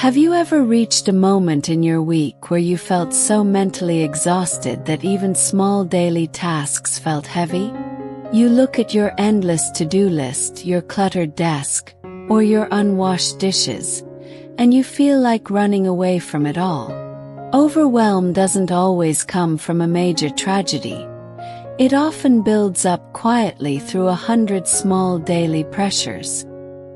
Have you ever reached a moment in your week where you felt so mentally exhausted that even small daily tasks felt heavy? You look at your endless to-do list, your cluttered desk, or your unwashed dishes, and you feel like running away from it all. Overwhelm doesn't always come from a major tragedy. It often builds up quietly through 100 small daily pressures.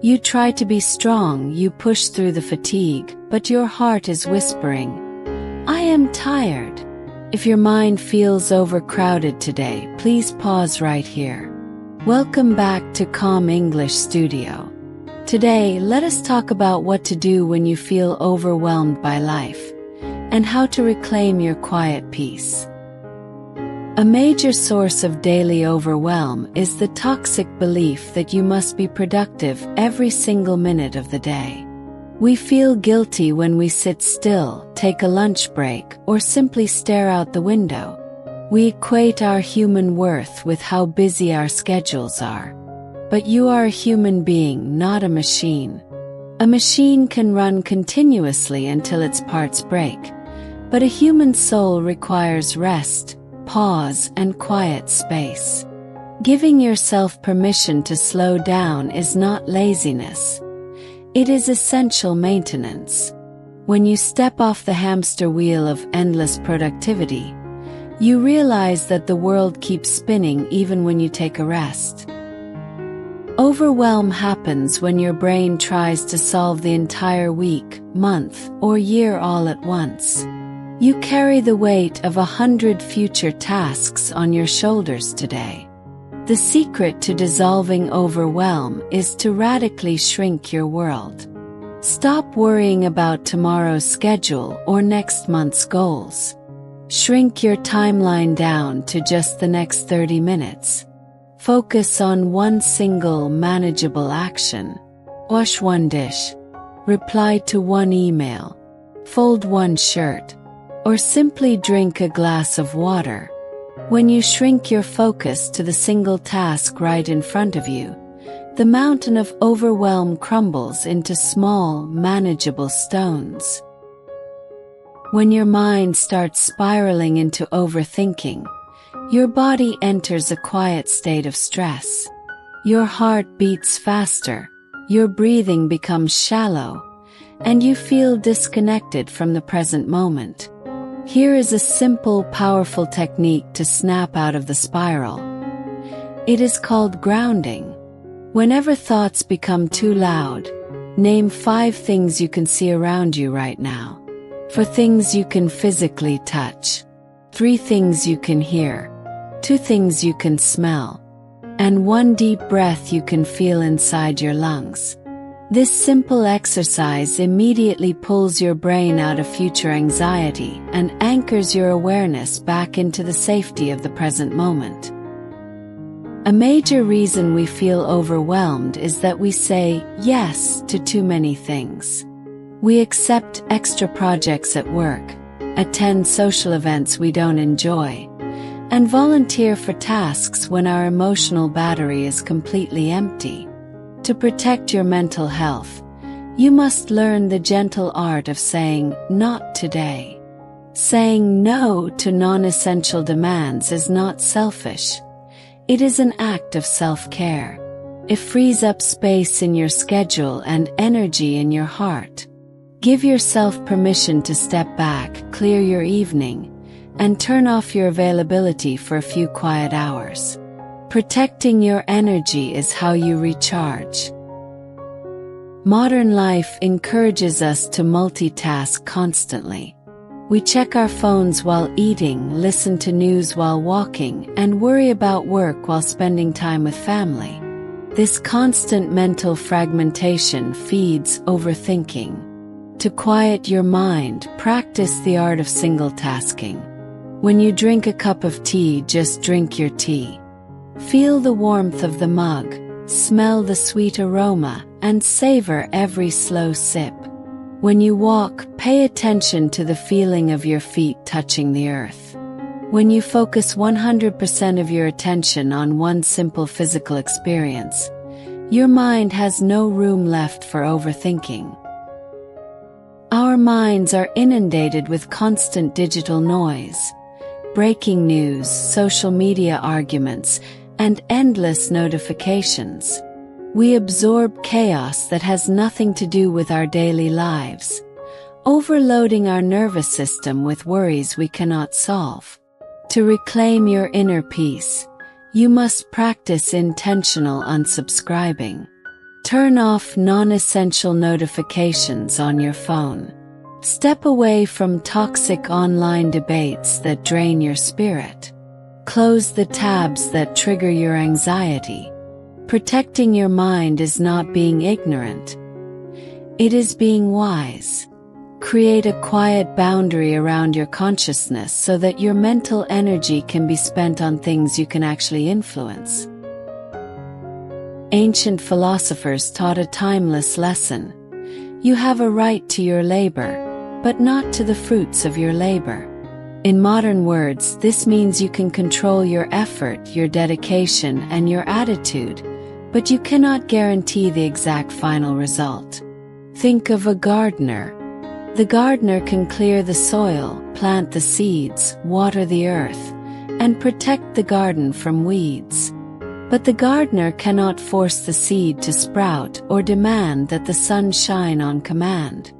You try to be strong, you push through the fatigue, but your heart is whispering, "I am tired." If your mind feels overcrowded today, please pause right here. Welcome back to Calm English Studio. Today, let us talk about what to do when you feel overwhelmed by life, and how to reclaim your quiet peace. A major source of daily overwhelm is the toxic belief that you must be productive every single minute of the day. We feel guilty when we sit still, take a lunch break, or simply stare out the window. We equate our human worth with how busy our schedules are. But you are a human being, not a machine. A machine can run continuously until its parts break, but a human soul requires rest, pause, and quiet space. Giving yourself permission to slow down is not laziness. It is essential maintenance. When you step off the hamster wheel of endless productivity, you realize that the world keeps spinning even when you take a rest. Overwhelm happens when your brain tries to solve the entire week, month, or year all at once. You carry the weight of 100 future tasks on your shoulders today. The secret to dissolving overwhelm is to radically shrink your world. Stop worrying about tomorrow's schedule or next month's goals. Shrink your timeline down to just the next 30 minutes. Focus on one single manageable action. Wash one dish. Reply to one email. Fold one shirt. Or simply drink a glass of water. When you shrink your focus to the single task right in front of you, the mountain of overwhelm crumbles into small, manageable stones. When your mind starts spiraling into overthinking, your body enters a quiet state of stress. Your heart beats faster, your breathing becomes shallow, and you feel disconnected from the present moment. Here is a simple, powerful technique to snap out of the spiral. It is called grounding. Whenever thoughts become too loud, name 5 things you can see around you right now. 4 things you can physically touch. 3 things you can hear. 2 things you can smell. And 1 deep breath you can feel inside your lungs. This simple exercise immediately pulls your brain out of future anxiety and anchors your awareness back into the safety of the present moment. A major reason we feel overwhelmed is that we say yes to too many things. We accept extra projects at work, attend social events we don't enjoy, and volunteer for tasks when our emotional battery is completely empty. To protect your mental health, you must learn the gentle art of saying, "Not today." Saying no to non-essential demands is not selfish. It is an act of self-care. It frees up space in your schedule and energy in your heart. Give yourself permission to step back, clear your evening, and turn off your availability for a few quiet hours. Protecting your energy is how you recharge. Modern life encourages us to multitask constantly. We check our phones while eating, listen to news while walking, and worry about work while spending time with family. This constant mental fragmentation feeds overthinking. To quiet your mind, practice the art of single tasking. When you drink a cup of tea, just drink your tea. Feel the warmth of the mug, smell the sweet aroma, and savor every slow sip. When you walk, pay attention to the feeling of your feet touching the earth. When you focus 100% of your attention on one simple physical experience, your mind has no room left for overthinking. Our minds are inundated with constant digital noise, breaking news, social media arguments, and endless notifications. We absorb chaos that has nothing to do with our daily lives, overloading our nervous system with worries we cannot solve. To reclaim your inner peace, you must practice intentional unsubscribing. Turn off non-essential notifications on your phone. Step away from toxic online debates that drain your spirit. Close the tabs that trigger your anxiety. Protecting your mind is not being ignorant. It is being wise. Create a quiet boundary around your consciousness so that your mental energy can be spent on things you can actually influence. Ancient philosophers taught a timeless lesson. You have a right to your labor, but not to the fruits of your labor. In modern words, this means you can control your effort, your dedication, and your attitude, but you cannot guarantee the exact final result. Think of a gardener. The gardener can clear the soil, plant the seeds, water the earth, and protect the garden from weeds. But the gardener cannot force the seed to sprout or demand that the sun shine on command.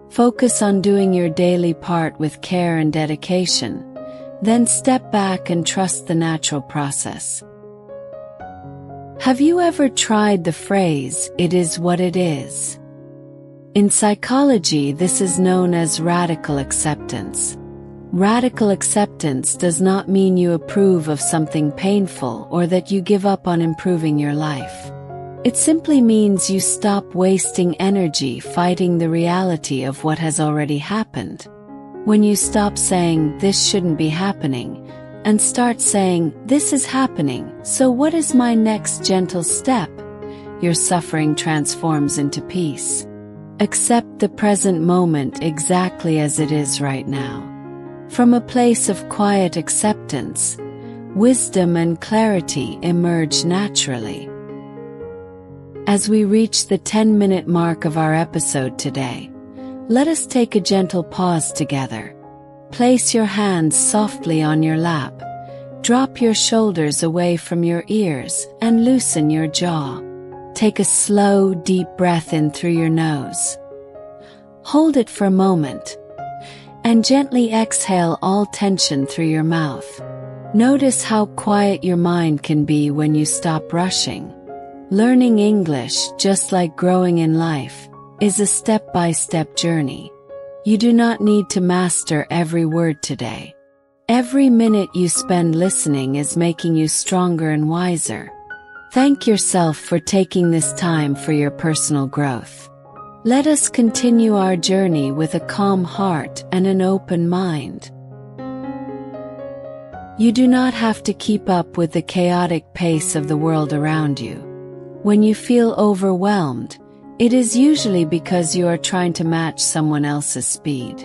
Focus on doing your daily part with care and dedication, then step back and trust the natural process. Have you ever tried the phrase, "It is what it is"? In psychology, this is known as radical acceptance. Radical acceptance does not mean you approve of something painful or that you give up on improving your life. It simply means you stop wasting energy fighting the reality of what has already happened. When you stop saying, "This shouldn't be happening," and start saying, "This is happening, so what is my next gentle step?" your suffering transforms into peace. Accept the present moment exactly as it is right now. From a place of quiet acceptance, wisdom and clarity emerge naturally. As we reach the 10-minute mark of our episode today, let us take a gentle pause together. Place your hands softly on your lap, drop your shoulders away from your ears, and loosen your jaw. Take a slow, deep breath in through your nose. Hold it for a moment, and gently exhale all tension through your mouth. Notice how quiet your mind can be when you stop rushing. Learning English, just like growing in life, is a step-by-step journey. You do not need to master every word today. Every minute you spend listening is making you stronger and wiser. Thank yourself for taking this time for your personal growth. Let us continue our journey with a calm heart and an open mind. You do not have to keep up with the chaotic pace of the world around you. When you feel overwhelmed, it is usually because you are trying to match someone else's speed.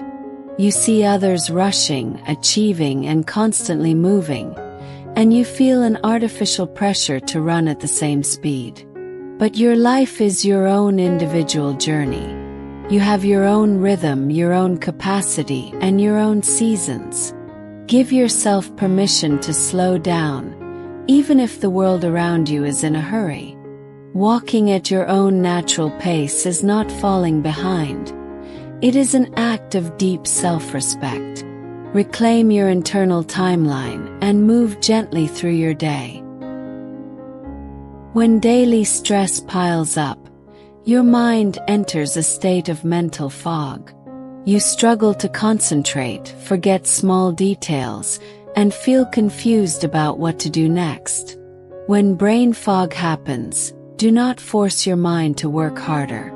You see others rushing, achieving, and constantly moving, and you feel an artificial pressure to run at the same speed. But your life is your own individual journey. You have your own rhythm, your own capacity, and your own seasons. Give yourself permission to slow down, even if the world around you is in a hurry. Walking at your own natural pace is not falling behind. It is an act of deep self-respect. Reclaim your internal timeline and move gently through your day. When daily stress piles up, your mind enters a state of mental fog. You struggle to concentrate, forget small details, and feel confused about what to do next. When brain fog happens, do not force your mind to work harder.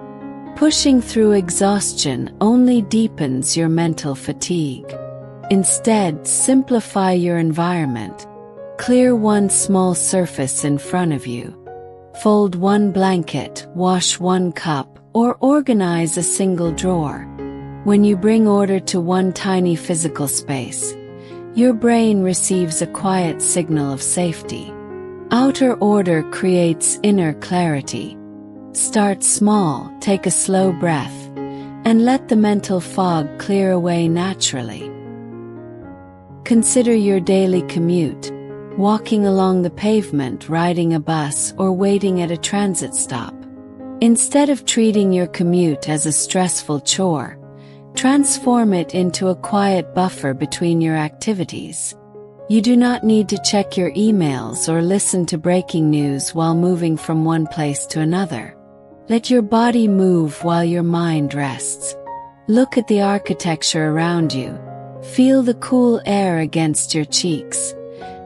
Pushing through exhaustion only deepens your mental fatigue. Instead, simplify your environment. Clear one small surface in front of you. Fold one blanket, wash one cup, or organize a single drawer. When you bring order to one tiny physical space, your brain receives a quiet signal of safety. Outer order creates inner clarity. Start small, take a slow breath, and let the mental fog clear away naturally. Consider your daily commute, walking along the pavement, riding a bus, or waiting at a transit stop. Instead of treating your commute as a stressful chore, transform it into a quiet buffer between your activities. You do not need to check your emails or listen to breaking news while moving from one place to another. Let your body move while your mind rests. Look at the architecture around you, feel the cool air against your cheeks,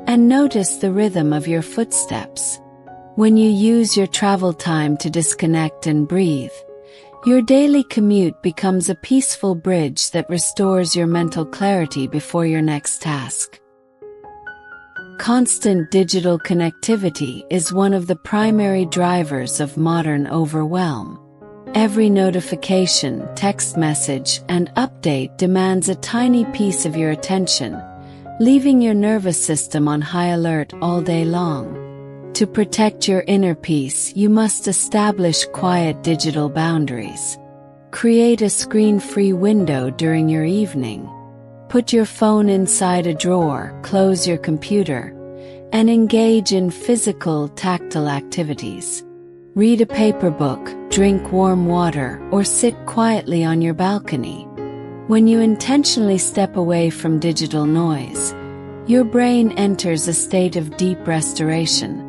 and notice the rhythm of your footsteps. When you use your travel time to disconnect and breathe, your daily commute becomes a peaceful bridge that restores your mental clarity before your next task. Constant digital connectivity is one of the primary drivers of modern overwhelm. Every notification, text message, and update demands a tiny piece of your attention, leaving your nervous system on high alert all day long. To protect your inner peace, you must establish quiet digital boundaries. Create a screen-free window during your evening. Put your phone inside a drawer, close your computer, and engage in physical, tactile activities. Read a paper book, drink warm water, or sit quietly on your balcony. When you intentionally step away from digital noise, your brain enters a state of deep restoration,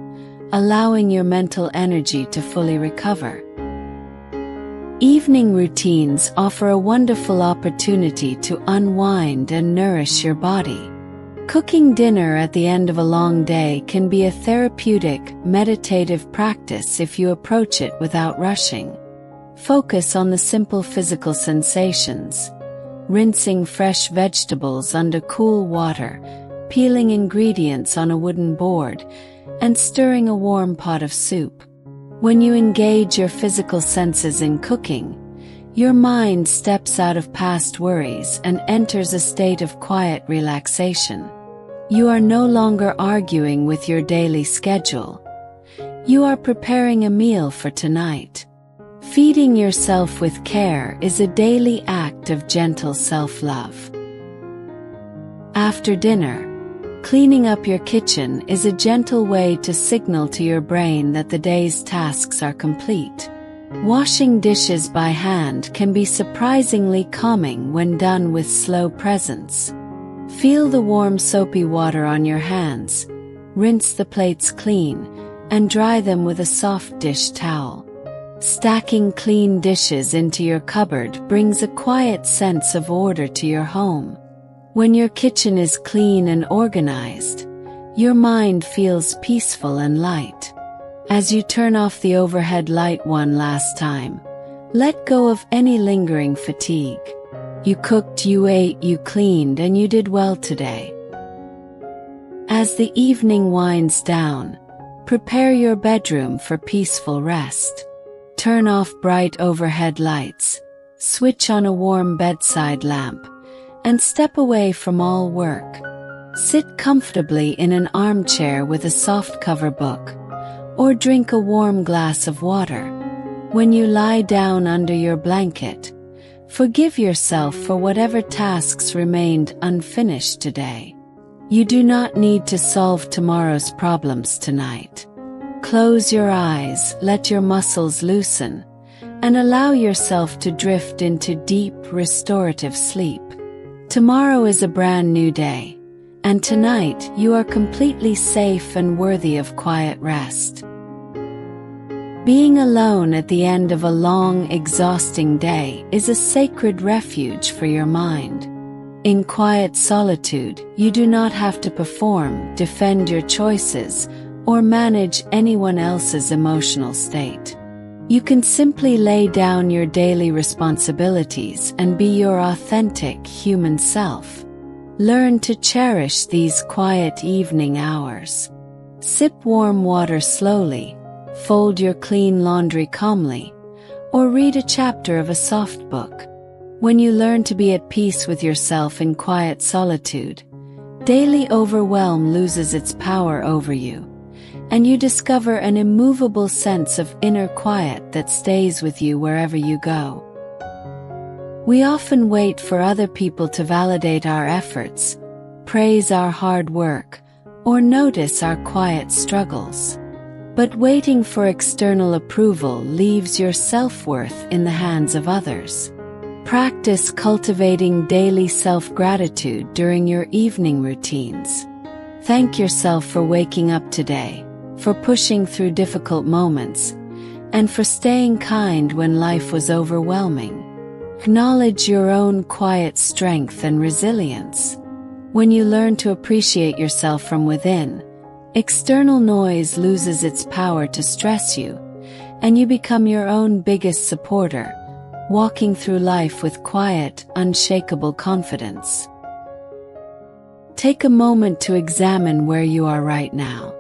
allowing your mental energy to fully recover. Evening routines offer a wonderful opportunity to unwind and nourish your body. Cooking dinner at the end of a long day can be a therapeutic, meditative practice if you approach it without rushing. Focus on the simple physical sensations: rinsing fresh vegetables under cool water, peeling ingredients on a wooden board, and stirring a warm pot of soup. When you engage your physical senses in cooking, your mind steps out of past worries and enters a state of quiet relaxation. You are no longer arguing with your daily schedule. You are preparing a meal for tonight. Feeding yourself with care is a daily act of gentle self-love. After dinner, cleaning up your kitchen is a gentle way to signal to your brain that the day's tasks are complete. Washing dishes by hand can be surprisingly calming when done with slow presence. Feel the warm soapy water on your hands, rinse the plates clean, and dry them with a soft dish towel. Stacking clean dishes into your cupboard brings a quiet sense of order to your home. When your kitchen is clean and organized, your mind feels peaceful and light. As you turn off the overhead light one last time, let go of any lingering fatigue. You cooked, you ate, you cleaned, and you did well today. As the evening winds down, prepare your bedroom for peaceful rest. Turn off bright overhead lights, switch on a warm bedside lamp, and step away from all work. Sit comfortably in an armchair with a soft cover book, or drink a warm glass of water. When you lie down under your blanket, forgive yourself for whatever tasks remained unfinished today. You do not need to solve tomorrow's problems tonight. Close your eyes, let your muscles loosen, and allow yourself to drift into deep, restorative sleep. Tomorrow is a brand new day, and tonight you are completely safe and worthy of quiet rest. Being alone at the end of a long, exhausting day is a sacred refuge for your mind. In quiet solitude, you do not have to perform, defend your choices, or manage anyone else's emotional state. You can simply lay down your daily responsibilities and be your authentic human self. Learn to cherish these quiet evening hours. Sip warm water slowly, fold your clean laundry calmly, or read a chapter of a soft book. When you learn to be at peace with yourself in quiet solitude, daily overwhelm loses its power over you, and you discover an immovable sense of inner quiet that stays with you wherever you go. We often wait for other people to validate our efforts, praise our hard work, or notice our quiet struggles. But waiting for external approval leaves your self-worth in the hands of others. Practice cultivating daily self-gratitude during your evening routines. Thank yourself for waking up today, for pushing through difficult moments, and for staying kind when life was overwhelming. Acknowledge your own quiet strength and resilience. When you learn to appreciate yourself from within, external noise loses its power to stress you, and you become your own biggest supporter, walking through life with quiet, unshakable confidence. Take a moment to examine where you are right now.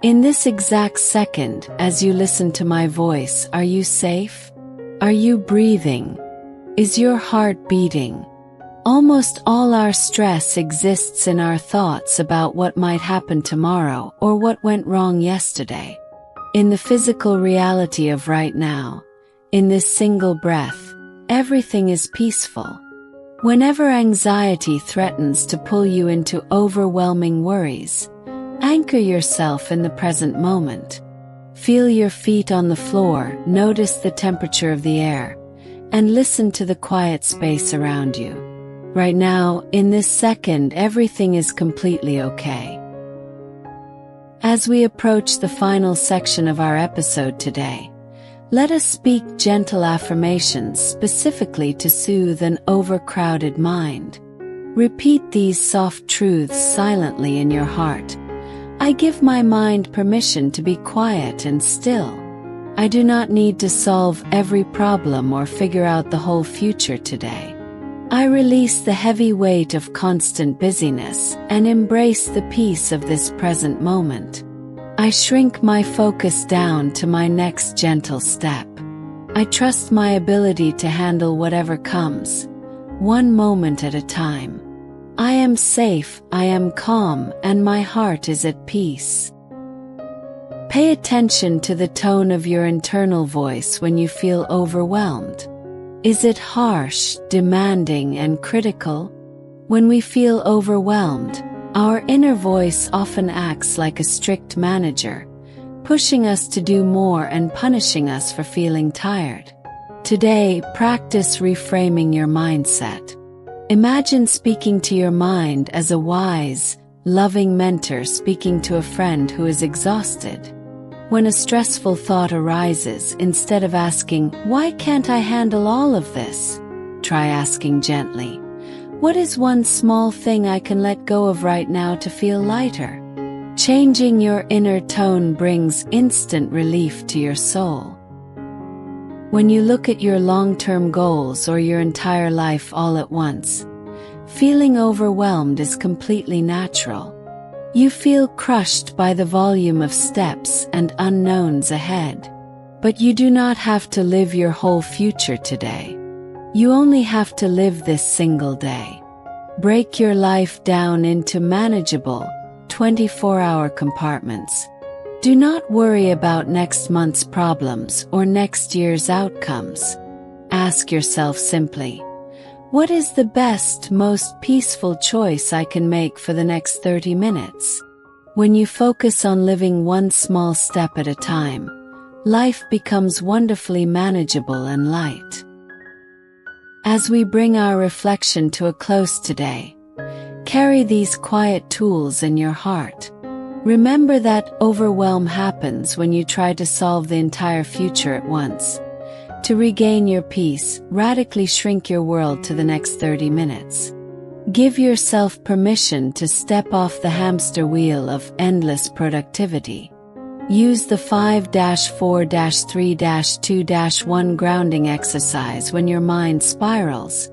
In this exact second, as you listen to my voice, are you safe? Are you breathing? Is your heart beating? Almost all our stress exists in our thoughts about what might happen tomorrow or what went wrong yesterday. In the physical reality of right now, in this single breath, everything is peaceful. Whenever anxiety threatens to pull you into overwhelming worries, anchor yourself in the present moment. Feel your feet on the floor, notice the temperature of the air, and listen to the quiet space around you. Right now, in this second, everything is completely okay. As we approach the final section of our episode today, let us speak gentle affirmations specifically to soothe an overcrowded mind. Repeat these soft truths silently in your heart. I give my mind permission to be quiet and still. I do not need to solve every problem or figure out the whole future today. I release the heavy weight of constant busyness and embrace the peace of this present moment. I shrink my focus down to my next gentle step. I trust my ability to handle whatever comes, one moment at a time. I am safe, I am calm, and my heart is at peace. Pay attention to the tone of your internal voice when you feel overwhelmed. Is it harsh, demanding, and critical? When we feel overwhelmed, our inner voice often acts like a strict manager, pushing us to do more and punishing us for feeling tired. Today, practice reframing your mindset. Imagine speaking to your mind as a wise, loving mentor speaking to a friend who is exhausted. When a stressful thought arises, instead of asking, "Why can't I handle all of this?" try asking gently, "What is one small thing I can let go of right now to feel lighter?" Changing your inner tone brings instant relief to your soul. When you look at your long-term goals or your entire life all at once, feeling overwhelmed is completely natural. You feel crushed by the volume of steps and unknowns ahead. But you do not have to live your whole future today. You only have to live this single day. Break your life down into manageable, 24-hour compartments. Do not worry about next month's problems or next year's outcomes. Ask yourself simply, what is the best, most peaceful choice I can make for the next 30 minutes? When you focus on living one small step at a time, life becomes wonderfully manageable and light. As we bring our reflection to a close today, carry these quiet tools in your heart. Remember that overwhelm happens when you try to solve the entire future at once. To regain your peace, radically shrink your world to the next 30 minutes. Give yourself permission to step off the hamster wheel of endless productivity. Use the 5-4-3-2-1 grounding exercise when your mind spirals,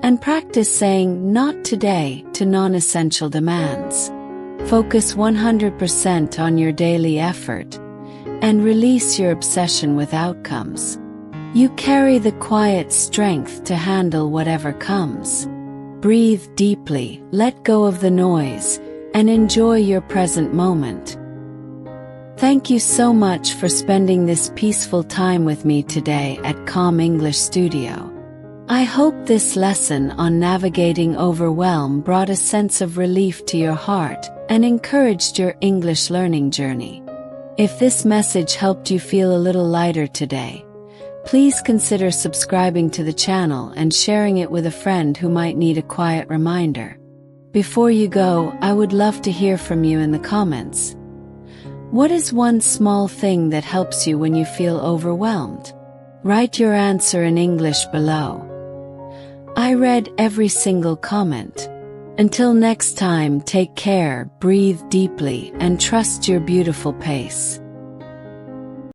and practice saying "not today" to non-essential demands. Focus 100% on your daily effort, and release your obsession with outcomes. You carry the quiet strength to handle whatever comes. Breathe deeply, let go of the noise, and enjoy your present moment. Thank you so much for spending this peaceful time with me today at Calm English Studio. I hope this lesson on navigating overwhelm brought a sense of relief to your heart and encouraged your English learning journey. If this message helped you feel a little lighter today, please consider subscribing to the channel and sharing it with a friend who might need a quiet reminder. Before you go, I would love to hear from you in the comments. What is one small thing that helps you when you feel overwhelmed? Write your answer in English below. I read every single comment. Until next time, take care, breathe deeply, and trust your beautiful pace.